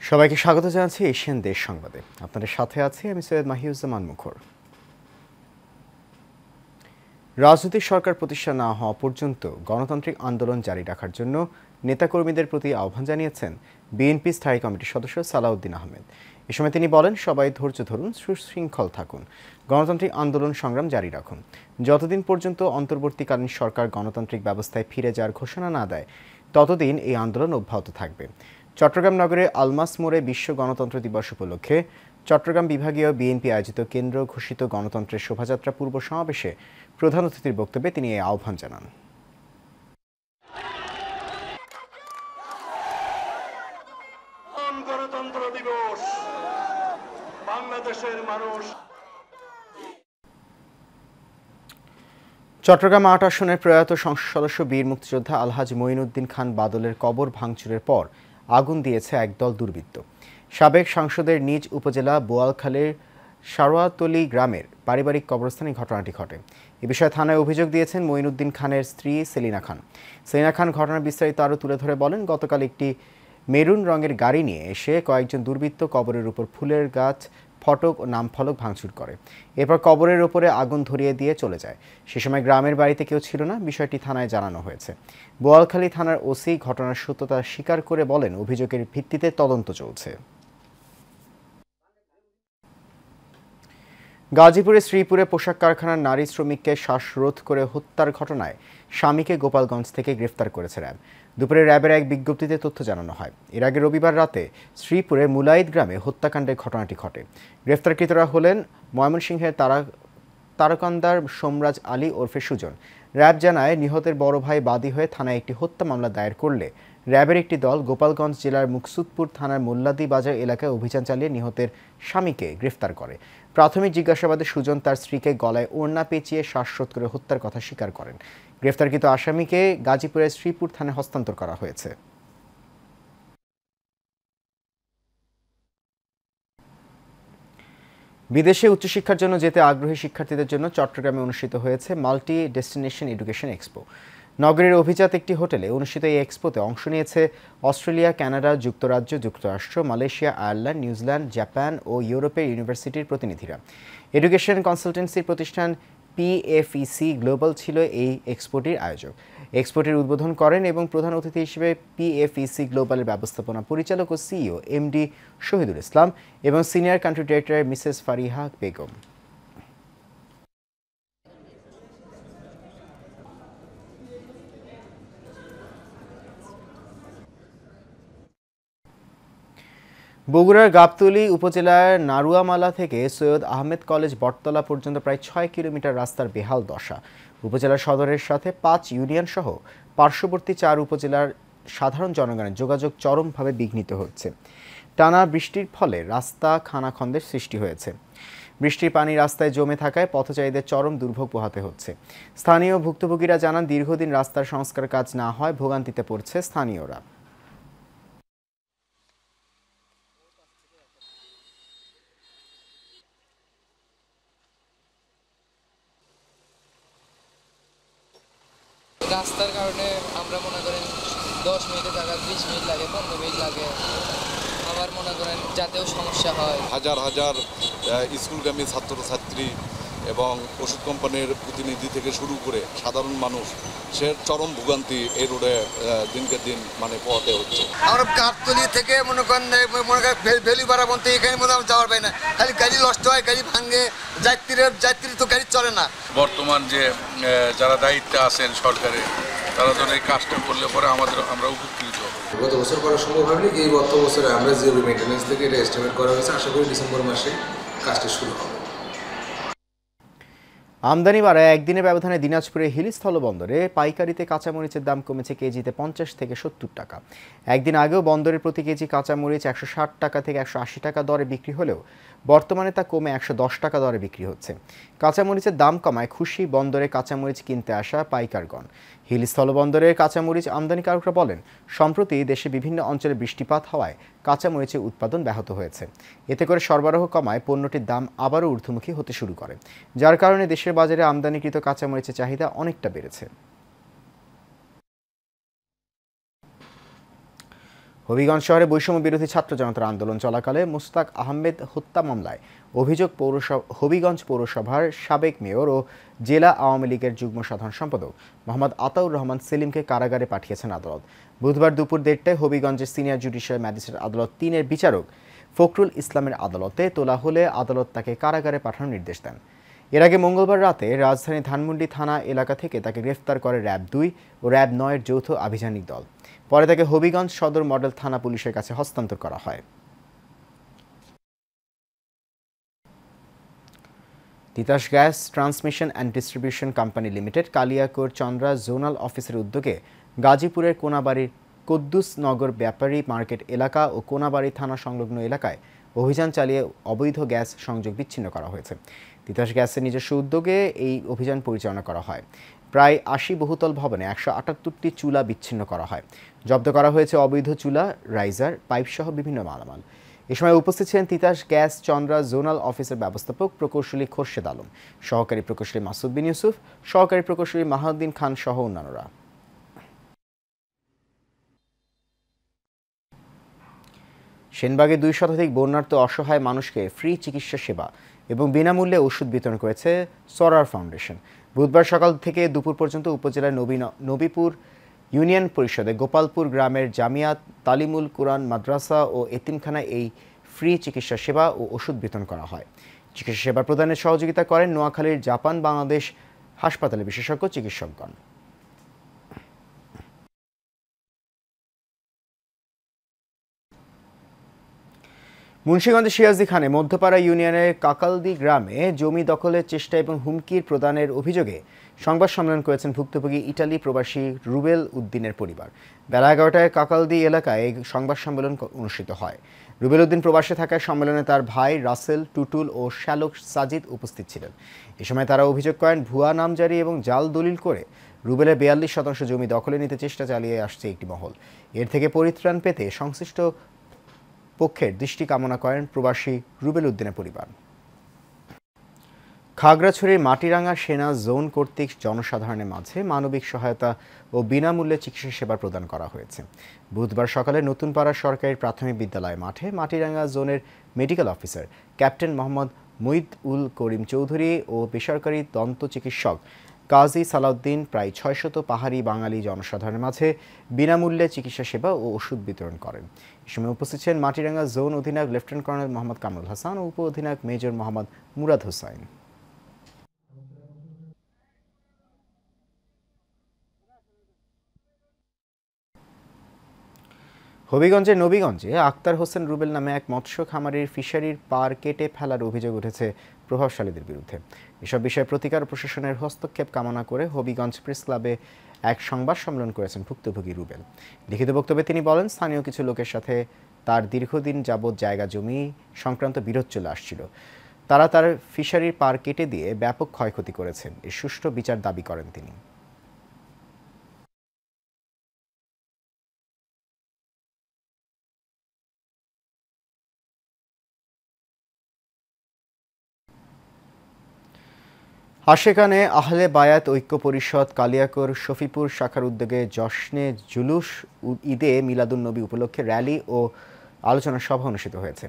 সবাইকে স্বাগত জানাচ্ছি এশিয়ান দেশ সংবাদে। আপনাদের সাথে আছি আমি সৈয়দ মাহিউজ্জামান মুখর। রাজনৈতিক সরকার প্রতিষ্ঠা না হওয়া পর্যন্ত গণতান্ত্রিক আন্দোলন জারি রাখার জন্য নেতাকর্মীদের প্রতি আহ্বান জানিয়েছেন বিএনপি স্থায়ী কমিটির সদস্য সালাউদ্দিন আহমেদ। এ সময় তিনি বলেন, সবাই ধৈর্য ধরুন, সুশৃঙ্খল থাকুন, গণতান্ত্রিক আন্দোলন সংগ্রাম জারি রাখুন। যতদিন পর্যন্ত অন্তর্বর্তীকালীন সরকার গণতান্ত্রিক ব্যবস্থায় ফিরে যাওয়ার ঘোষণা না দেয় ততদিন এই আন্দোলন অব্যাহত থাকবে। চট্টগ্রাম নগরে আলমাস মোড়ে বিশ্ব গণতন্ত্র দিবস উপলক্ষে চট্টগ্রাম বিভাগীয় বিএনপি আয়োজিত কেন্দ্র ঘোষিত গণতন্ত্রের শোভাযাত্রা পূর্ব সমাবেশে প্রধান অতিথির বক্তব্যে তিনি এই আহ্বান জানান। গণতন্ত্র দিবস বাংলাদেশের মানুষ। চট্টগ্রাম ৮ আসনের প্রয়াত সংসদ সদস্য বীর মুক্তিযোদ্ধা আলহাজ মঈনুদ্দিন খান বাদলের কবর ভাঙচুরের পর আগুন দিয়েছে একদল দুর্বৃত্ত। সাবেক সাংসদের নিজ উপজেলা বোয়ালখালীর সারোয়াতলি গ্রামের পারিবারিক কবরস্থানে ঘটনাটি ঘটে। এ বিষয়ে থানায় অভিযোগ দিয়েছেন মঈনুদ্দিন খানের স্ত্রী সেলিনা খান। সেলিনা খান ঘটনার বিস্তারিত আরও তুলে ধরে বলেন, গতকাল একটি মেরুন রঙের গাড়ি নিয়ে এসে কয়েকজন দুর্বৃত্ত কবরের উপর ফুলের গাছ, ফটক ও নাম ফলক ভাঙচুর করে। এরপর কবরের ওপরে আগুন ধরিয়ে দিয়ে চলে যায়। সে সময় গ্রামের বাড়িতে কেউ ছিল না। বিষয়টি থানায় জানানো হয়েছে। বোয়ালখালী থানার ওসি ঘটনার সত্যতা স্বীকার করে বলেন, অভিযোগের ভিত্তিতে তদন্ত চলছে। গাজীপুরের শ্রীপুরে পোশাক কারখানার নারী শ্রমিককে শ্বাসরোধ করে হত্যার ঘটনায় স্বামীকে গোপালগঞ্জ থেকে গ্রেফতার করেছে র্যাব। দুপুরে র্যাবের এক বিজ্ঞপ্তিতে তথ্য জানানো হয়। এর আগে রবিবার রাতে শ্রীপুরে মুলাইদ গ্রামে হত্যাকাণ্ডের ঘটনাটি ঘটে। গ্রেফতারকৃতরা হলেন ময়মনসিংহের তারকান্দার সোমরাজ আলী ওরফে সুজন। র্যাব জানায়, নিহতের বড় ভাই বাদী হয়ে থানায় একটি হত্যা মামলা দায়ের করলে র্যাবের একটি দল গোপালগঞ্জ জেলার মুকসুদপুর থানার মোল্লাদি বাজার এলাকায় অভিযান চালিয়ে নিহতের স্বামীকে গ্রেফতার করে। প্রাথমিক জিজ্ঞাসাবাদে সুজন তার স্ত্রীকে গলায় ওড়না পেঁচিয়ে শ্বাসরোধ করে হত্যার কথা স্বীকার করেন। গ্রেফতারকৃত আসামিকে গাজীপুরের শ্রীপুর থানায় হস্তান্তর করা হয়েছে। বিদেশে উচ্চশিক্ষার জন্য যেতে আগ্রহী শিক্ষার্থীদের জন্য চট্টগ্রামে অনুষ্ঠিত হয়েছে মাল্টি ডেস্টিনেশন এডুকেশন এক্সপো। নগরীর অভিজাত একটি হোটেলে অনুষ্ঠিত এই এক্সপোতে অংশ নিয়েছে অস্ট্রেলিয়া, কানাডা, যুক্তরাজ্য, যুক্তরাষ্ট্র, মালয়েশিয়া, আয়ারল্যান্ড, নিউজিল্যান্ড, জাপান ও ইউরোপের ইউনিভার্সিটির প্রতিনিধিরা। এডুকেশন কনসালটেন্সির প্রতিষ্ঠান PFEC গ্লোবাল ছিল এই এক্সপোটির আয়োজক। এক্সপোটির উদ্বোধন করেন এবং প্রধান অতিথি হিসেবে PFEC গ্লোবালের ব্যবস্থাপনা পরিচালক ও CEO MD শহীদুল ইসলাম এবং senior country director Mrs Fariha Begum. বগুড়ার গাবতলী উপজেলার নারুয়ামালা থেকে সৈয়দ আহমেদ কলেজ বটতলা পর্যন্ত প্রায় 6 কিলোমিটার রাস্তার বেহাল দশা। উপজেলা সদরের সাথে 5 ইউনিয়ন সহ পার্শ্ববর্তী 4 উপজেলার সাধারণ জনগণের যোগাযোগ চরমভাবে বিঘ্নিত হচ্ছে। টানা বৃষ্টির ফলে রাস্তা খানাখন্দের সৃষ্টি হয়েছে। বৃষ্টির পানি রাস্তায় জমে থাকায় পথচারীদের চরম দুর্ভোগ পোহাতে হচ্ছে। স্থানীয় ভুক্তভোগীরা জানান, দীর্ঘদিন রাস্তার সংস্কার কাজ না হয় ভোগান্তিতে পড়ছে স্থানীয়রা। রাস্তার কারণে আমরা মনে করেন 10 মিনিটের জায়গায় 20 মিনিট লাগে, 15 মিনিট লাগে। আবার মনে করেন যাতেও সমস্যা হয়। হাজার হাজার স্কুলগামী ছাত্রছাত্রী এবং ওষুধ কোম্পানির প্রতিনিধি থেকে শুরু করে সাধারণ মানুষ সে চরম ভোগান্তি এই রোডে দিনকে দিন পোহাতে হচ্ছে। আমরা গাবতলী থেকে মনে করেন ভ্যালি ভাড়া বলতে এখানে মনে হয় যাওয়ার পাই না, খালি গাড়ি নষ্ট হয়, গাড়ি ভাঙে, যাত্রী তো গাড়ি চলে না। বর্তমান যে যারা দায়িত্বে আছেন সরকারে, তারা ধরে এই কাজটা করলে পরে আমরা উপকৃত হব। গত বছর করা সম্ভব হয়নি, এই গত বছরে আমরা জিরো মেইনটেন্যান্স থেকে এটা এস্টিমেট করা হয়েছে। আশা করি ডিসেম্বর মাসে কাজটা শুরু হবে। আমদানি বাড়ায় একদিনের ব্যবধানে দিনাজপুরের হিলি স্থলবন্দরে পাইকারিতে কাঁচামরিচের দাম কমেছে কেজিতে 50 থেকে 70 টাকা। একদিন আগেও বন্দরের প্রতি কেজি কাঁচামরিচ 160 টাকা থেকে 180 টাকা দরে বিক্রি হলেও বর্তমানে তা কমে 110 টাকা দরে বিক্রি হচ্ছে। কাঁচামরিচের দাম কমায় খুশি বন্দরে কাঁচামরিচ কিনতে আসা পাইকারগণ। হিলি স্থলবন্দরের কাঁচামরিচ আমদানিকারকরা বলেন, সম্প্রতি দেশে বিভিন্ন অঞ্চলে বৃষ্টিপাত হওয়ায় কাঁচামরিচের উৎপাদন ব্যাহত হয়েছে। এতে করে সরবরাহ কমায় পণ্যটির দাম আবারও ঊর্ধ্বমুখী হতে শুরু করে, যার কারণে দেশের বাজারে আমদানিকৃত কাঁচামরিচের চাহিদা অনেকটা বেড়েছে। হবিগঞ্জ শহরে বৈষম্য বিরোধী ছাত্র জনতার আন্দোলন চলাকালে মুস্তাক আহমেদ হত্যা মামলায় অভিযোগ হবিগঞ্জ পৌরসভার সাবেক মেয়র ও জেলা আওয়ামী লীগের যুগ্ম সাধারণ সম্পাদক মোহাম্মদ আতাউর রহমান সেলিমকে কারাগারে পাঠিয়েছেন আদালত। বুধবার দুপুর 1টায় হবিগঞ্জের সিনিয়র জুডিশিয়াল ম্যাজিস্ট্রেট আদালত 3-এর বিচারক ফখরুল ইসলামের আদালতে তোলা হলে আদালত তাকে কারাগারে পাঠানোর নির্দেশ দেন। এর আগে মঙ্গলবার রাতে রাজধানী ধানমন্ডি থানা এলাকা থেকে তাকে গ্রেফতার করে র্যাব 2 ও র্যাব 9-এর যৌথ আভিযানিক দল। পরে তাকে হবিগঞ্জ সদর মডেল থানা পুলিশের কাছে হস্তান্তর করা হয়। Titas gas transmission and distribution company limited Kaliakair Chandra zonal অফিসের উদ্যোগে গাজীপুরের কোনাবাড়ির কদ্দুস নগর ব্যাপারী মার্কেট এলাকা ও কোনাবাড়ি থানা সংলগ্ন এলাকায় অভিযান চালিয়ে অবৈধ গ্যাস সংযোগ বিচ্ছিন্ন করা হয়েছে। তিতাস গ্যাসের নিজস্ব উদ্যোগে এই অভিযান পরিচালনা করা হয়। প্রায় 80 বহুতল ভবনে 178টি চুলা বিচ্ছিন্ন করা হয়। জব্দ করা হয়েছে অবৈধ চুলা, রাইজার, পাইপসহ বিভিন্ন মালামাল। এ সময় উপস্থিত ছিলেন তিতাস গ্যাস চন্দ্রা জোনাল অফিসের ব্যবস্থাপক প্রকৌশলী খোরশেদ আলম, সহকারী প্রকৌশলী মাসুদ বিন ইউসুফ, সহকারী প্রকৌশলী মাহাউদ্দিন খান সহ অন্যান্যরা। সেনবাগে 2 শতাধিক বন্যার্ত অসহায় মানুষকে ফ্রি চিকিৎসা সেবা এবং বিনামূল্যে ওষুধ বিতরণ করেছে সরার ফাউন্ডেশন। বুধবার সকাল থেকে দুপুর পর্যন্ত উপজেলার নবীপুর ইউনিয়ন পরিষদে গোপালপুর গ্রামের জামিয়াত তালিমুল কুরআন মাদ্রাসা ও এতিমখানায় এই ফ্রি চিকিৎসা সেবা ও ওষুধ বিতরণ করা হয়। চিকিৎসা সেবা প্রদানে সহযোগিতা করেন নোয়াখালীর জাপান বাংলাদেশ হাসপাতালের বিশেষজ্ঞ চিকিৎসকগণ। মুন্সিগঞ্জের সিরাজদি খানে মধ্যপাড়া ইউনিয়নের কাকালদি গ্রামে জমি দখলের চেষ্টা এবং হুমকির প্রদানের অভিযোগে সংবাদ সম্মেলন করেছেন ভুক্তভোগী ইটালি প্রবাসী রুবেল উদ্দিনের পরিবার। বেলা 11টায় কাকালদি এলাকায় এই সংবাদ সম্মেলন অনুষ্ঠিত হয়। রুবেল উদ্দিন প্রবাসে থাকায় সম্মেলনে তার ভাই রাসেল, টুটুল ও শ্যালক সাজিদ উপস্থিত ছিলেন। এ সময় তারা অভিযোগ করেন ভুয়া নামজারি এবং জাল দলিল করে রুবেলের 42% জমি দখলে নিতে চেষ্টা চালিয়ে আসছে একটি মহল। এর থেকে পরিত্রাণ পেতে সংশ্লিষ্ট পক্ষের দৃষ্টি কামনা করেন প্রবাসী রুবেল উদ্দিনের পরিবার। খাগড়াছড়ির মাটিরাঙ্গা সেনা জোন কর্তৃক জনসাধারণের মাঝে মানবিক সহায়তা ও বিনামূল্যে চিকিৎসা সেবা প্রদান করা হয়েছে। বুধবার সকালে নতুনপাড়া সরকারি প্রাথমিক বিদ্যালয় মাঠে মাটিরাঙ্গা জোনের medical officer captain Mohammad Muid উল করিম চৌধুরী ও বেসরকারি দন্ত চিকিৎসক কাজী সালাউদ্দিন প্রায় 600 পাহাড়ি বাঙালি জনসাধারণের মাঝে বিনামূল্যে চিকিৎসা সেবা ও ওষুধ বিতরণ করেন। এ সময় উপস্থিত ছিলেন মাটিরাঙ্গা জোন অধিনায়ক লেফটেন্যান্ট কর্নেল মোহাম্মদ কামরুল হাসান ও উপ অধিনায়ক মেজর মোহাম্মদ মুরাদ হোসাইন। হবিগঞ্জের নবীগঞ্জে আক্তার হোসেন রুবেল নামে এক মৎস্য খামারির ফিশারির পার কেটে ফেলার অভিযোগ উঠেছে প্রভাবশালীদের বিরুদ্ধে। এসব বিষয়ে প্রতিকার প্রশাসনের হস্তক্ষেপ কামনা করে হবিগঞ্জ প্রেস ক্লাবে এক সংবাদ সম্মেলন করেছেন ভুক্তভোগী রুবেল। লিখিত বক্তব্যে তিনি বলেন, স্থানীয় কিছু লোকের সাথে তার দীর্ঘদিন যাবৎ জায়গা জমি সংক্রান্ত বিরোধ চলে আসছিল। তারা তার ফিশারির পার কেটে দিয়ে ব্যাপক ক্ষয়ক্ষতি করেছেন। এর সুষ্ঠু বিচার দাবি করেন তিনি। আশেকানে আহলে বায়াত ঐক্য পরিষদ কালিয়াকৈর শফিপুর শাখার উদ্যোগে জশ্নে জুলুস ঈদে মিলাদুন্নবী উপলক্ষে র্যালি ও আলোচনা সভা অনুষ্ঠিত হয়েছে।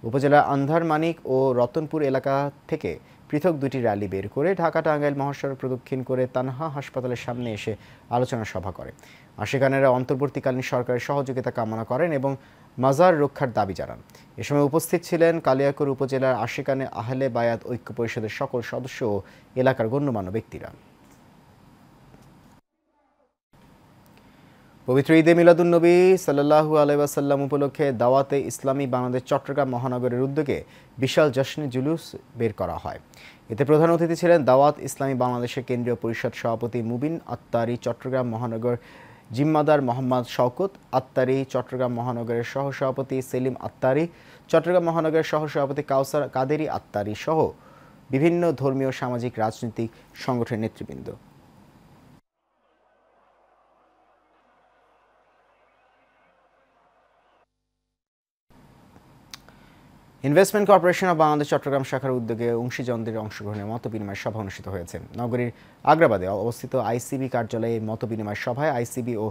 উপজেলার আন্ধারমানিক ও রতনপুর এলাকা থেকে পৃথক 2টি র্যালি বের করে ঢাকা টাঙ্গাইল মহাসড়ক প্রদক্ষিণ করে তানহা হাসপাতালের সামনে এসে আলোচনা সভা করে। আশেকানেরা অন্তর্বর্তীকালীন সরকারের সহযোগিতা কামনা করেন এবং মাজার রক্ষার দাবি জানান। এ সময় উপস্থিত ছিলেন কালিয়াকৈর উপজেলার আশেকানে আহলে বায়াত ঐক্য পরিষদের সকল সদস্য ও এলাকার গণ্যমান্য ব্যক্তিরা। পবিত্র ঈদে মিলাদুন্নবী সাল্লাল্লাহু আলাইহি ওয়াসাল্লাম উপলক্ষে দাওয়াতে ইসলামী বাংলাদেশ চট্টগ্রাম মহানগরের উদ্যোগে বিশাল জশ্নে জুলুস বের করা হয়। এতে প্রধান অতিথি ছিলেন দাওয়াত ইসলামী বাংলাদেশের কেন্দ্রীয় পরিষদ সভাপতি মুবিন আত্তারি, চট্টগ্রাম মহানগর জিম্মাদার মোহাম্মদ শওকত আত্তারি, চট্টগ্রাম মহানগরের সহসভাপতি সেলিম আত্তারি, চট্টগ্রাম মহানগরের সহসভাপতি কাউসার কাদেরি আত্তারি সহ বিভিন্ন ধর্মীয়, সামাজিক, রাজনৈতিক সংগঠনের নেতৃবৃন্দ। Investment corporation of Bangladesh Chattogram শাখার উদ্যোগে অংশীজনদের অংশগ্রহণে মতবিনিময় সভা অনুষ্ঠিত হয়েছে। নগরীর আগ্রাবাদে অবস্থিত আইসিবি কার্যালয়ে মতবিনিময় সভায় আইসিবি ও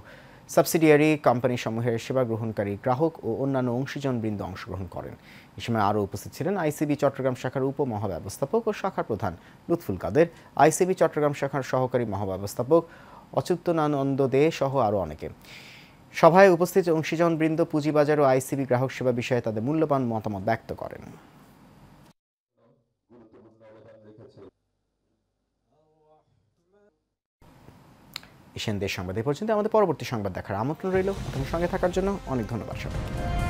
সাবসিডিয়ারি কোম্পানিসমূহের সেবা গ্রহণকারী গ্রাহক ও অন্যান্য অংশীজনবৃন্দ অংশগ্রহণ করেন। এ সময় আরও উপস্থিত ছিলেন আইসিবি চট্টগ্রাম শাখার উপমহাব্যবস্থাপক ও শাখার প্রধান লুৎফুল কাদের, আইসিবি চট্টগ্রাম শাখার সহকারী মহাব্যবস্থাপক অচ্যুতানন্দ দে সহ আরও অনেকে। সভায় উপস্থিত অংশীজনবৃন্দ পুঁজিবাজার ও আইসিবি গ্রাহক সেবা বিষয়ে তাদের মূল্যবান মতামত ব্যক্ত করেন। এশিয়ান দেশ সংবাদ এ পর্যন্ত। আমাদের পরবর্তী সংবাদ দেখার আমন্ত্রণ রইল। আপনার সঙ্গে থাকার জন্য অনেক ধন্যবাদ সবাইকে।